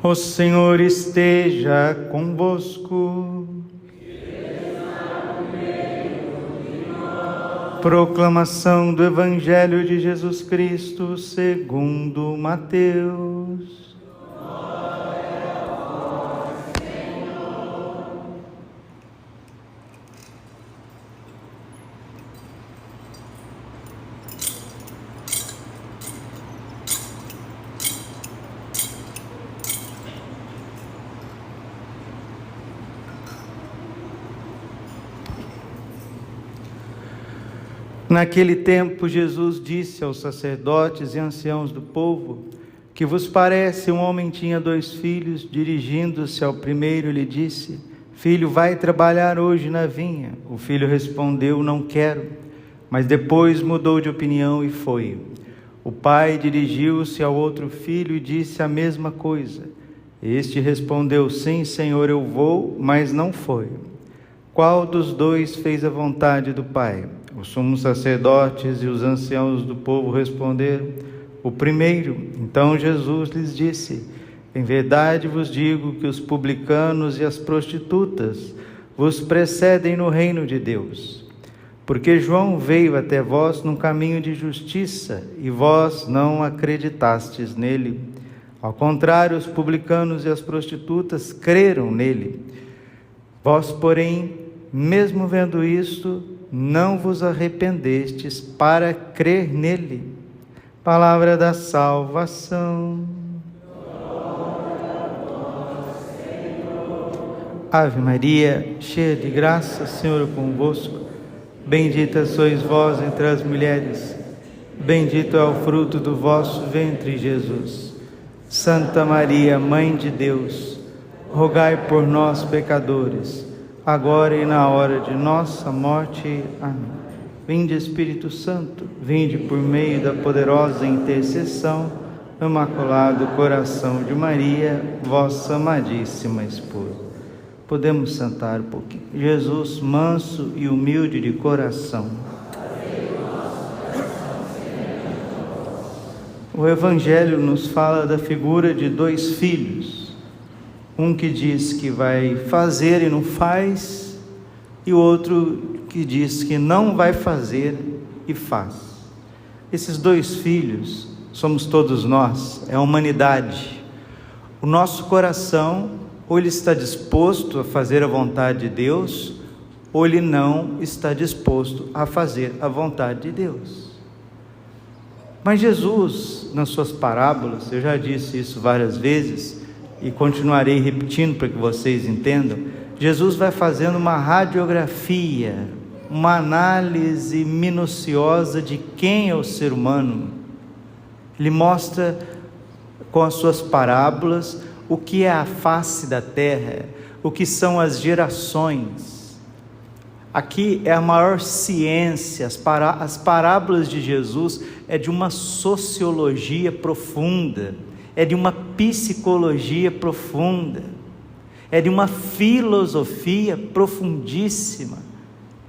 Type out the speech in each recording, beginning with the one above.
O Senhor esteja convosco. Proclamação do Evangelho de Jesus Cristo segundo Mateus. Glória a vós, Senhor. Naquele tempo, Jesus disse aos sacerdotes e anciãos do povo: que vos parece? Um homem tinha 2 filhos. Dirigindo-se ao primeiro, lhe disse: Filho, vai trabalhar hoje na vinha. O filho respondeu: Não quero. Mas depois mudou de opinião e foi. O pai dirigiu-se ao outro filho e disse a mesma coisa. Este respondeu: Sim, Senhor, eu vou, mas não foi. Qual dos 2 fez a vontade do pai? Os sumos sacerdotes e os anciãos do povo responderam: o primeiro. Então Jesus lhes disse: em verdade vos digo que os publicanos e as prostitutas vos precedem no reino de Deus. Porque João veio até vós num caminho de justiça, e vós não acreditastes nele. Ao contrário, os publicanos e as prostitutas creram nele. Vós, porém, mesmo vendo isto, não vos arrependestes para crer nele. Palavra da salvação. Glória a vós, Senhor. Ave Maria, cheia de graça, Senhor é convosco. Bendita sois vós entre as mulheres. Bendito é o fruto do vosso ventre, Jesus. Santa Maria, Mãe de Deus, rogai por nós, pecadores, agora e na hora de nossa morte. Amém. Vinde, Espírito Santo, vinde por meio da poderosa intercessão do Imaculado Coração de Maria, vossa amadíssima esposa. Podemos sentar um pouquinho. Jesus, manso e humilde de coração. O Evangelho nos fala da figura de 2 filhos. Um que diz que vai fazer e não faz, e o outro que diz que não vai fazer e faz. Esses 2 filhos somos todos nós, é a humanidade. O nosso coração, ou ele está disposto a fazer a vontade de Deus, ou ele não está disposto a fazer a vontade de Deus. Mas Jesus, nas suas parábolas, eu já disse isso várias vezes, e continuarei repetindo para que vocês entendam, Jesus vai fazendo uma radiografia, uma análise minuciosa de quem é o ser humano. Ele mostra com as suas parábolas o que é a face da terra, o que são as gerações. Aqui é a maior ciência, as parábolas de Jesus é de uma sociologia profunda, é de uma psicologia profunda, é de uma filosofia profundíssima.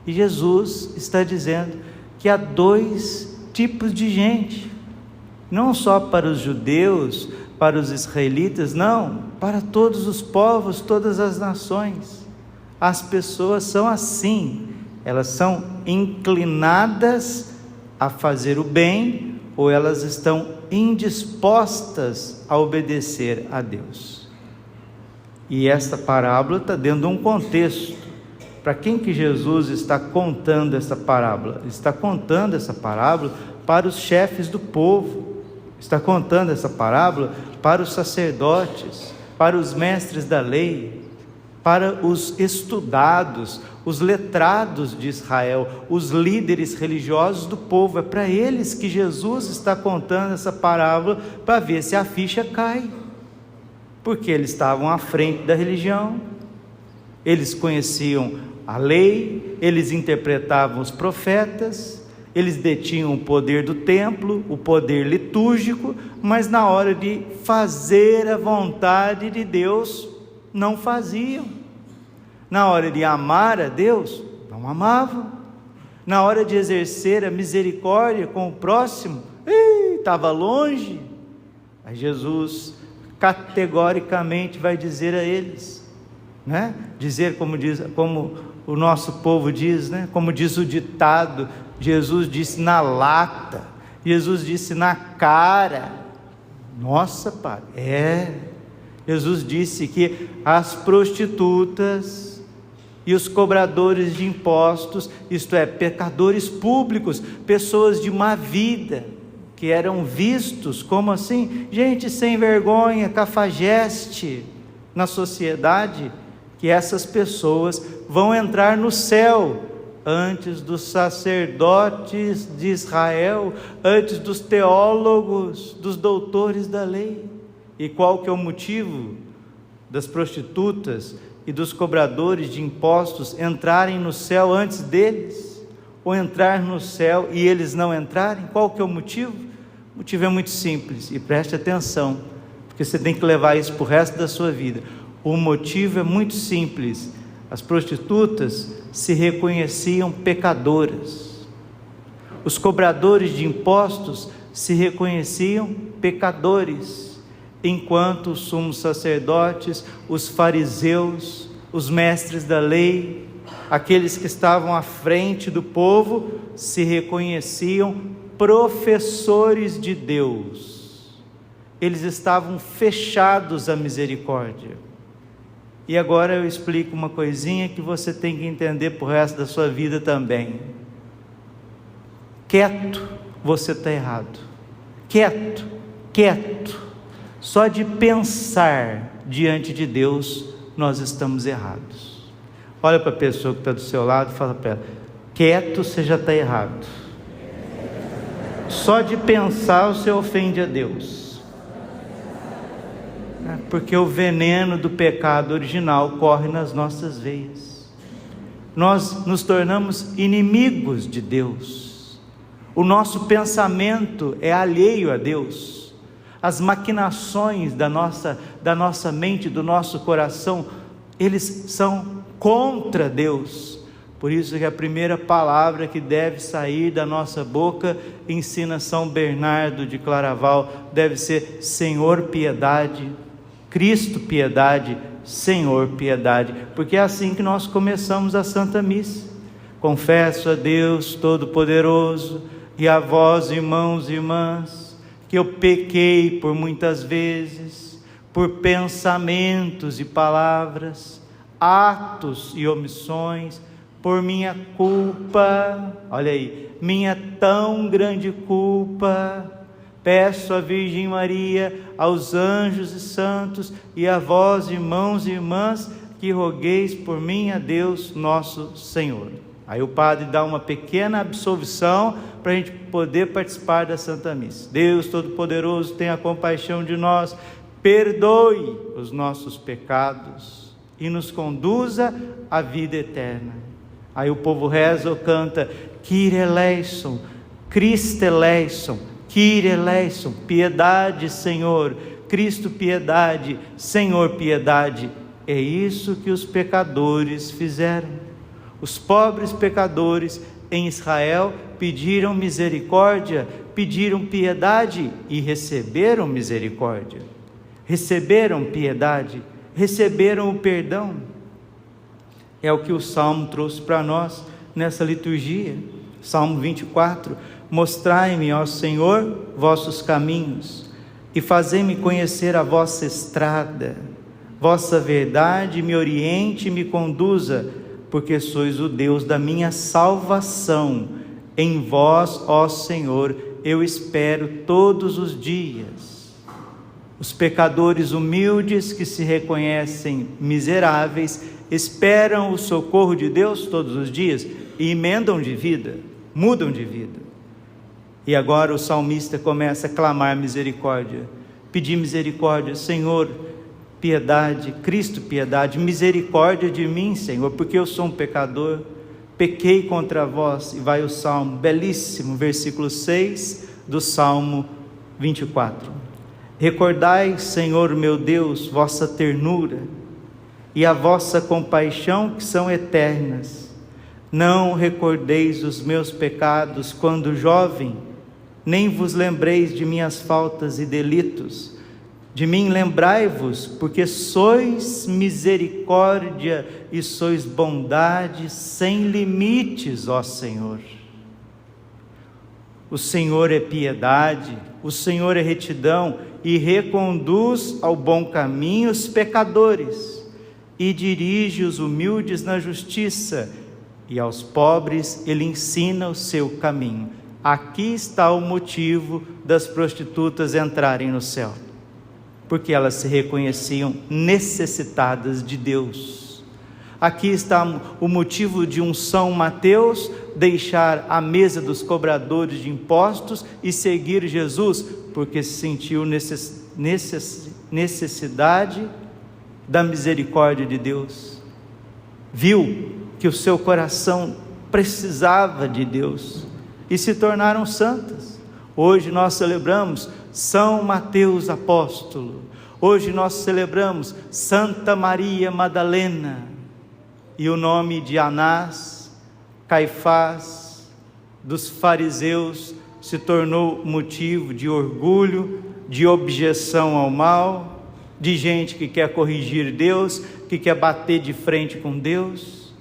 E Jesus está dizendo que há 2 tipos de gente, não só para os judeus, para os israelitas, não, para todos os povos, todas as nações. As pessoas são assim, elas são inclinadas a fazer o bem, ou elas estão indispostas a obedecer a Deus. E esta parábola está dentro de um contexto. Para quem que Jesus está contando essa parábola? Ele está contando essa parábola para os chefes do povo, está contando essa parábola para os sacerdotes, para os mestres da lei, para os estudados, os letrados de Israel, os líderes religiosos do povo. É para eles que Jesus está contando essa parábola, para ver se a ficha cai, porque eles estavam à frente da religião, eles conheciam a lei, eles interpretavam os profetas, eles detinham o poder do templo, o poder litúrgico, mas na hora de fazer a vontade de Deus, não faziam. Na hora de amar a Deus, não amavam. Na hora de exercer a misericórdia com o próximo, estava longe. Aí Jesus categoricamente vai dizer a eles, né? Dizer como o nosso povo diz, né? Como diz o ditado, Jesus disse na lata, Jesus disse na cara. Nossa, Pai, Jesus disse que as prostitutas e os cobradores de impostos, isto é, pecadores públicos, pessoas de má vida, que eram vistos como assim, gente sem vergonha, cafajeste na sociedade, que essas pessoas vão entrar no céu antes dos sacerdotes de Israel, antes dos teólogos, dos doutores da lei. E qual que é o motivo das prostitutas e dos cobradores de impostos entrarem no céu antes deles? Ou entrar no céu e eles não entrarem? Qual que é o motivo? O motivo é muito simples, e preste atenção, porque você tem que levar isso para o resto da sua vida. O motivo é muito simples. As prostitutas se reconheciam pecadoras, os cobradores de impostos se reconheciam pecadores, enquanto os sumos sacerdotes, os fariseus, os mestres da lei, aqueles que estavam à frente do povo, se reconheciam professores de Deus. Eles estavam fechados à misericórdia. E agora eu explico uma coisinha que você tem que entender para o resto da sua vida também. Quieto, você está errado. Quieto. Só de pensar diante de Deus, nós estamos errados. Olha para a pessoa que está do seu lado e fala para ela: quieto, você já está errado. Só de pensar você ofende a Deus. Porque o veneno do pecado original corre nas nossas veias. Nós nos tornamos inimigos de Deus. O nosso pensamento é alheio a Deus. As maquinações da nossa mente, do nosso coração, eles são contra Deus. Por isso que a primeira palavra que deve sair da nossa boca, ensina São Bernardo de Claraval, deve ser: Senhor, piedade. Cristo, piedade. Senhor, piedade. Porque é assim que nós começamos a Santa Missa. Confesso a Deus Todo-Poderoso e a vós, irmãos e irmãs, que eu pequei por muitas vezes, por pensamentos e palavras, atos e omissões, por minha culpa, olha aí, minha tão grande culpa. Peço à Virgem Maria, aos anjos e santos e a vós, irmãos e irmãs, que rogueis por mim a Deus nosso Senhor. Aí o padre dá uma pequena absolvição para a gente poder participar da Santa Missa. Deus Todo-Poderoso, tenha compaixão de nós, perdoe os nossos pecados e nos conduza à vida eterna. Aí o povo reza ou canta: Kyrie eleison, Christe eleison, Kyrie eleison, piedade, Senhor. Cristo, piedade. Senhor, piedade. É isso que os pecadores fizeram. Os pobres pecadores em Israel pediram misericórdia, pediram piedade e receberam misericórdia. Receberam piedade, receberam o perdão. É o que o Salmo trouxe para nós nessa liturgia. Salmo 24: Mostrai-me, ó Senhor, vossos caminhos, e fazei-me conhecer a vossa estrada. Vossa verdade me oriente e me conduza, porque sois o Deus da minha salvação. Em vós, ó Senhor, eu espero todos os dias. Os pecadores humildes que se reconhecem miseráveis esperam o socorro de Deus todos os dias e emendam de vida, mudam de vida. E agora o salmista começa a clamar misericórdia, pedir misericórdia. Senhor, piedade. Cristo, piedade. Misericórdia de mim, Senhor, porque eu sou um pecador, pequei contra vós. E vai o salmo, belíssimo, versículo 6 do Salmo 24. Recordai, Senhor meu Deus, vossa ternura e a vossa compaixão, que são eternas. Não recordeis os meus pecados quando jovem, nem vos lembreis de minhas faltas e delitos. De mim lembrai-vos, porque sois misericórdia e sois bondade sem limites, ó Senhor. O Senhor é piedade, o Senhor é retidão e reconduz ao bom caminho os pecadores e dirige os humildes na justiça, e aos pobres ele ensina o seu caminho. Aqui está o motivo das prostitutas entrarem no céu, porque elas se reconheciam necessitadas de Deus. Aqui está o motivo de um São Mateus deixar a mesa dos cobradores de impostos e seguir Jesus, porque se sentiu necessidade da misericórdia de Deus. Viu que o seu coração precisava de Deus e se tornaram santas. Hoje nós celebramos São Mateus Apóstolo. Hoje nós celebramos Santa Maria Madalena. E o nome de Anás, Caifás, dos fariseus se tornou motivo de orgulho, de objeção ao mal, de gente que quer corrigir Deus, que quer bater de frente com Deus.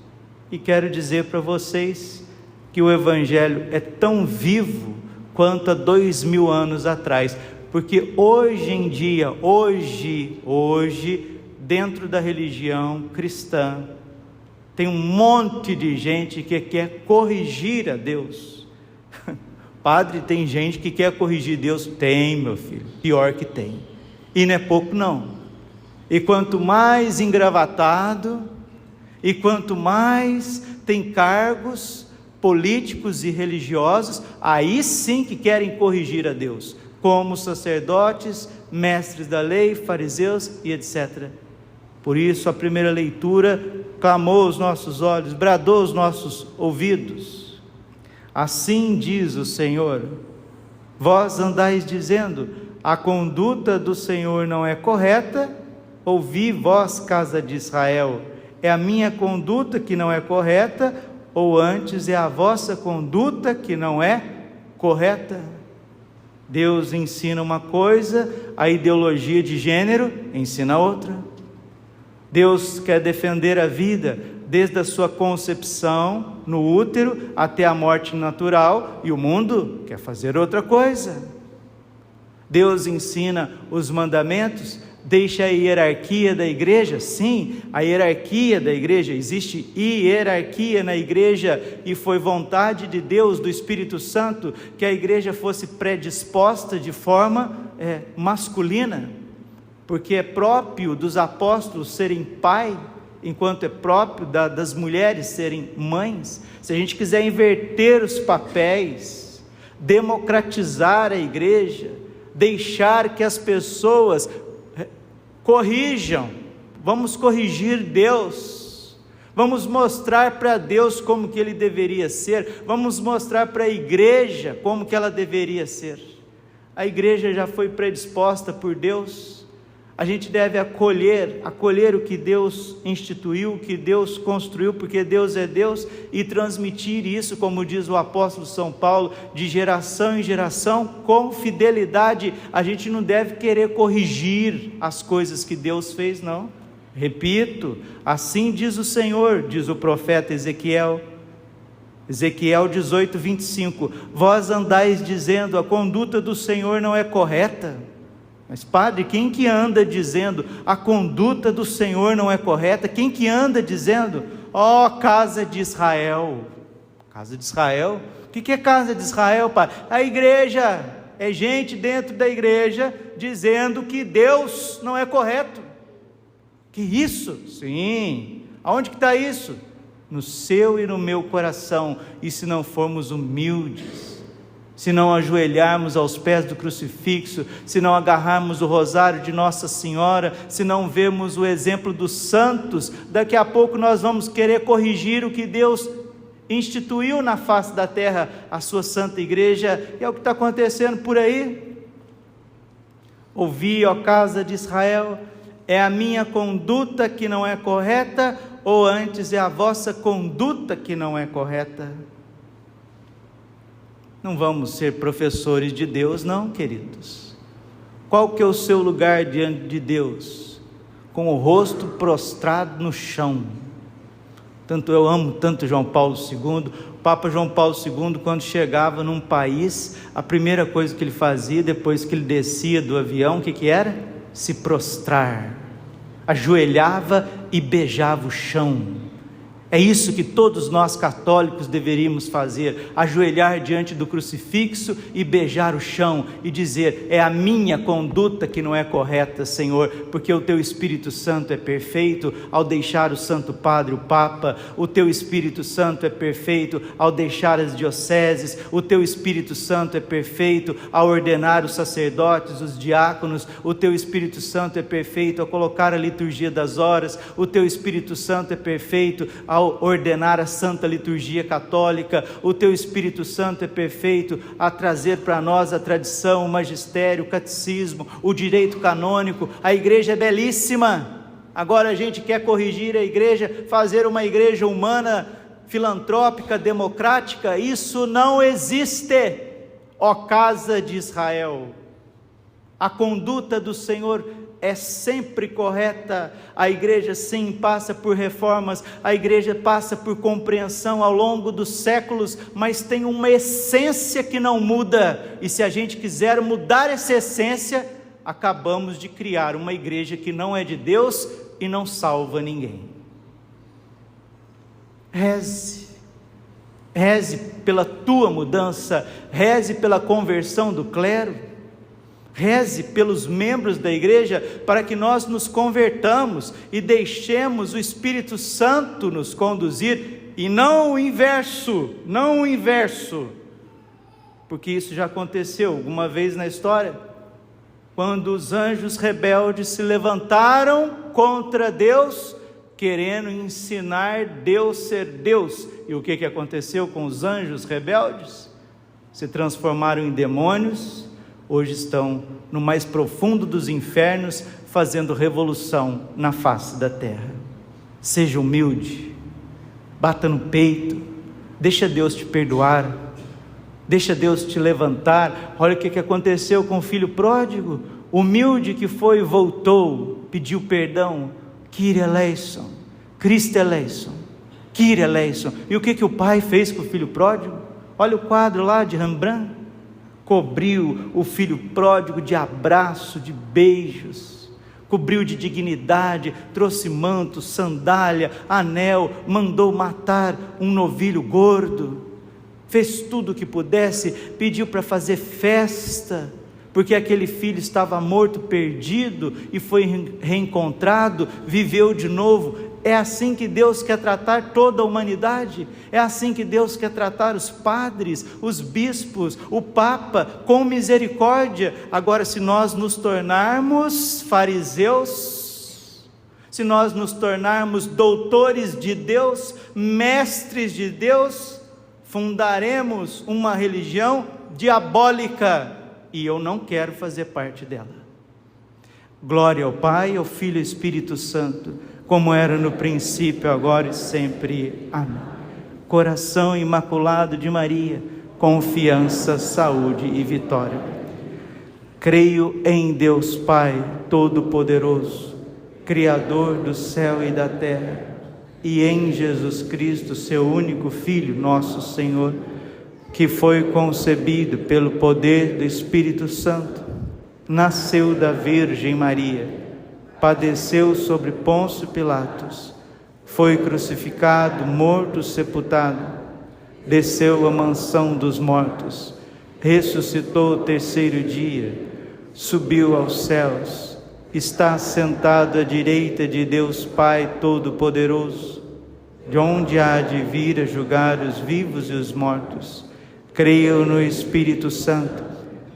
E quero dizer para vocês que o Evangelho é tão vivo quanto há 2000 anos atrás, porque hoje em dia, hoje, dentro da religião cristã, tem um monte de gente que quer corrigir a Deus. Padre, tem gente que quer corrigir Deus? Tem, meu filho, pior que tem, e não é pouco não. E quanto mais engravatado, e quanto mais tem cargos políticos e religiosos, aí sim que querem corrigir a Deus, como sacerdotes, mestres da lei, fariseus e etc. Por isso a primeira leitura clamou os nossos olhos, bradou os nossos ouvidos. Assim diz o Senhor: vós andais dizendo, a conduta do Senhor não é correta. Ouvi vós, casa de Israel, é a minha conduta que não é correta, ou antes é a vossa conduta que não é correta? Deus ensina uma coisa, a ideologia de gênero ensina outra. Deus quer defender a vida desde a sua concepção no útero até a morte natural, e o mundo quer fazer outra coisa. Deus ensina os mandamentos, deixa a hierarquia da igreja. Sim, a hierarquia da igreja, existe hierarquia na igreja, e foi vontade de Deus, do Espírito Santo, que a igreja fosse predisposta de forma masculina, porque é próprio dos apóstolos serem pai, enquanto é próprio das mulheres serem mães. Se a gente quiser inverter os papéis, democratizar a igreja, deixar que as pessoas corrijam, vamos corrigir Deus, vamos mostrar para Deus como que Ele deveria ser, vamos mostrar para a igreja como que ela deveria ser. A igreja já foi predisposta por Deus, a gente deve acolher o que Deus instituiu, o que Deus construiu, porque Deus é Deus, e transmitir isso, como diz o apóstolo São Paulo, de geração em geração, com fidelidade. A gente não deve querer corrigir as coisas que Deus fez, não. Repito, assim diz o Senhor, diz o profeta Ezequiel 18, 25, vós andais dizendo, a conduta do Senhor não é correta. Mas padre, quem que anda dizendo a conduta do Senhor não é correta? Quem que anda dizendo, ó casa de Israel? Casa de Israel? O que é casa de Israel, padre? A igreja, é gente dentro da igreja dizendo que Deus não é correto. Que isso? Sim. Aonde que está isso? No seu e no meu coração. E se não formos humildes, se não ajoelharmos aos pés do crucifixo, se não agarrarmos o rosário de Nossa Senhora, se não vermos o exemplo dos santos, daqui a pouco nós vamos querer corrigir o que Deus instituiu na face da terra, a sua santa igreja, e é o que está acontecendo por aí. Ouvi, ó casa de Israel, é a minha conduta que não é correta, ou antes é a vossa conduta que não é correta? Não vamos ser professores de Deus, não, queridos. Qual que é o seu lugar diante de Deus? Com o rosto prostrado no chão. Tanto eu amo tanto João Paulo II. O Papa João Paulo II, quando chegava num país, a primeira coisa que ele fazia, depois que ele descia do avião, o que era? Se prostrar. Ajoelhava e beijava o chão. É isso que todos nós católicos deveríamos fazer, ajoelhar diante do crucifixo e beijar o chão e dizer: é a minha conduta que não é correta, Senhor, porque o Teu Espírito Santo é perfeito ao deixar o Santo Padre, o Papa, o Teu Espírito Santo é perfeito ao deixar as dioceses, o Teu Espírito Santo é perfeito ao ordenar os sacerdotes, os diáconos, o Teu Espírito Santo é perfeito ao colocar a liturgia das horas, o Teu Espírito Santo é perfeito ao ordenar a Santa Liturgia Católica, o Teu Espírito Santo é perfeito a trazer para nós a tradição, o magistério, o catecismo, o direito canônico. A igreja é belíssima. Agora a gente quer corrigir a igreja, fazer uma igreja humana, filantrópica, democrática. Isso não existe, ó casa de Israel. A conduta do Senhor é sempre correta. A igreja sim passa por reformas, a igreja passa por compreensão ao longo dos séculos, mas tem uma essência que não muda, e se a gente quiser mudar essa essência, acabamos de criar uma igreja que não é de Deus e não salva ninguém. Reze pela tua mudança, reze pela conversão do clero, reze pelos membros da igreja para que nós nos convertamos e deixemos o Espírito Santo nos conduzir, e não o inverso, porque isso já aconteceu alguma vez na história, quando os anjos rebeldes se levantaram contra Deus, querendo ensinar Deus ser Deus. E o que aconteceu com os anjos rebeldes? Se transformaram em demônios. Hoje estão no mais profundo dos infernos, fazendo revolução na face da terra. Seja humilde, bata no peito, deixa Deus te perdoar, deixa Deus te levantar. Olha o que aconteceu com o filho pródigo, humilde que foi, voltou, pediu perdão. Kyrie eleison, Christe eleison, Kyrie eleison. E o que o pai fez com o filho pródigo? Olha o quadro lá de Rembrandt. Cobriu o filho pródigo de abraço, de beijos, cobriu de dignidade, trouxe manto, sandália, anel, mandou matar um novilho gordo, fez tudo o que pudesse, pediu para fazer festa, porque aquele filho estava morto, perdido, e foi reencontrado, viveu de novo. É assim que Deus quer tratar toda a humanidade, é assim que Deus quer tratar os padres, os bispos, o Papa, com misericórdia. Agora, se nós nos tornarmos fariseus, se nós nos tornarmos doutores de Deus, mestres de Deus, fundaremos uma religião diabólica, e eu não quero fazer parte dela. Glória ao Pai, ao Filho e ao Espírito Santo, como era no princípio, agora e sempre. Amém. Coração imaculado de Maria, confiança, saúde e vitória. Creio em Deus Pai Todo-Poderoso, Criador do céu e da terra, e em Jesus Cristo, seu único Filho, nosso Senhor, que foi concebido pelo poder do Espírito Santo, nasceu da Virgem Maria, padeceu sobre Pôncio Pilatos, foi crucificado, morto, sepultado, desceu à mansão dos mortos, ressuscitou o terceiro dia, subiu aos céus, está sentado à direita de Deus Pai Todo-Poderoso, de onde há de vir a julgar os vivos e os mortos. Creio no Espírito Santo,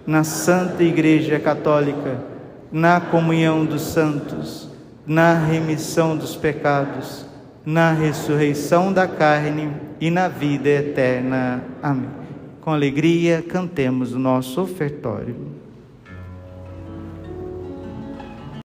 na Santa Igreja Católica, na comunhão dos santos, na remissão dos pecados, na ressurreição da carne e na vida eterna. Amém. Com alegria cantemos o nosso ofertório.